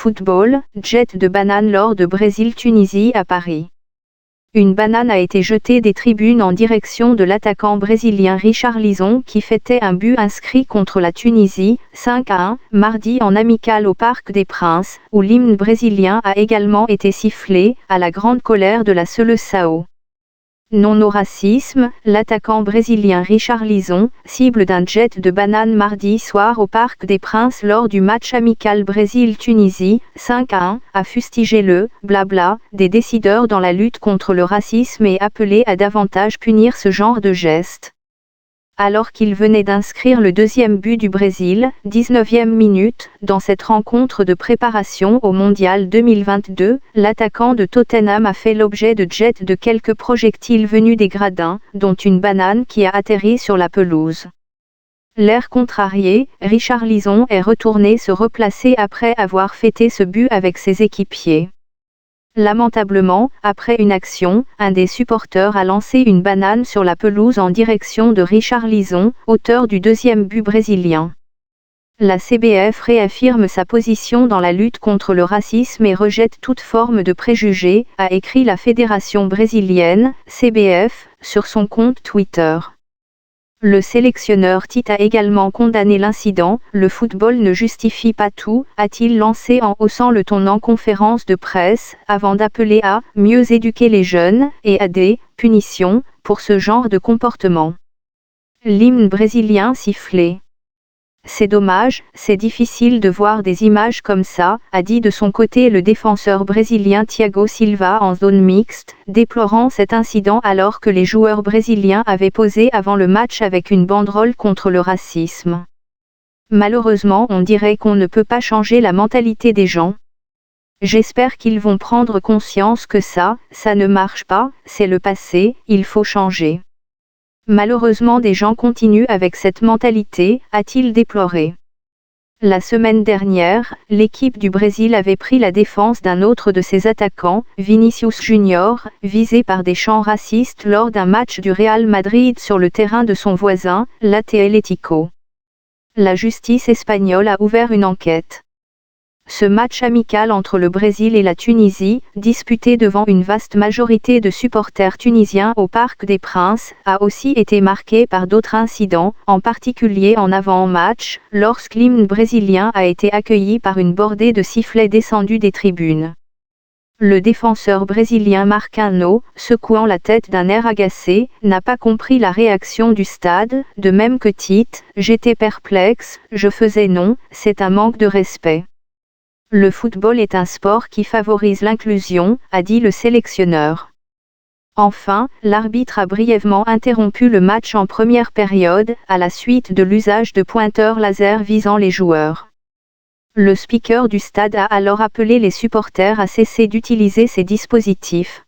Football, jet de banane lors de Brésil-Tunisie à Paris. Une banane a été jetée des tribunes en direction de l'attaquant brésilien Richarlison qui fêtait un but inscrit contre la Tunisie, 5-1, mardi en amical au Parc des Princes, où l'hymne brésilien a également été sifflé, à la grande colère de la Seleção. Non au racisme, l'attaquant brésilien Richarlison, cible d'un jet de banane mardi soir au Parc des Princes lors du match amical Brésil-Tunisie, 5-1, a fustigé le « blabla » des décideurs dans la lutte contre le racisme et appelé à davantage punir ce genre de gestes. Alors qu'il venait d'inscrire le deuxième but du Brésil, 19e minute, dans cette rencontre de préparation au Mondial 2022, l'attaquant de Tottenham a fait l'objet de jets de quelques projectiles venus des gradins, dont une banane qui a atterri sur la pelouse. L'air contrarié, Richarlison est retourné se replacer après avoir fêté ce but avec ses équipiers. Lamentablement, après une action, un des supporters a lancé une banane sur la pelouse en direction de Richarlison, auteur du deuxième but brésilien. La CBF réaffirme sa position dans la lutte contre le racisme et rejette toute forme de préjugés, a écrit la Fédération brésilienne, CBF, sur son compte Twitter. Le sélectionneur Tite a également condamné l'incident. Le football ne justifie pas tout, a-t-il lancé en haussant le ton en conférence de presse, avant d'appeler à « mieux éduquer les jeunes » et à des « punitions » pour ce genre de comportement. L'hymne brésilien sifflé. C'est dommage, c'est difficile de voir des images comme ça, a dit de son côté le défenseur brésilien Thiago Silva en zone mixte, déplorant cet incident alors que les joueurs brésiliens avaient posé avant le match avec une banderole contre le racisme. Malheureusement, on dirait qu'on ne peut pas changer la mentalité des gens. J'espère qu'ils vont prendre conscience que ça ne marche pas, c'est le passé, il faut changer. Malheureusement des gens continuent avec cette mentalité, a-t-il déploré. La semaine dernière, l'équipe du Brésil avait pris la défense d'un autre de ses attaquants, Vinícius Júnior, visé par des chants racistes lors d'un match du Real Madrid sur le terrain de son voisin, l'Atlético. La justice espagnole a ouvert une enquête. Ce match amical entre le Brésil et la Tunisie, disputé devant une vaste majorité de supporters tunisiens au Parc des Princes, a aussi été marqué par d'autres incidents, en particulier en avant-match, lorsque l'hymne brésilien a été accueilli par une bordée de sifflets descendus des tribunes. Le défenseur brésilien Marquinhos, secouant la tête d'un air agacé, n'a pas compris la réaction du stade, de même que Tite, j'étais perplexe, je faisais non, c'est un manque de respect. Le football est un sport qui favorise l'inclusion, a dit le sélectionneur. Enfin, l'arbitre a brièvement interrompu le match en première période, à la suite de l'usage de pointeurs laser visant les joueurs. Le speaker du stade a alors appelé les supporters à cesser d'utiliser ces dispositifs.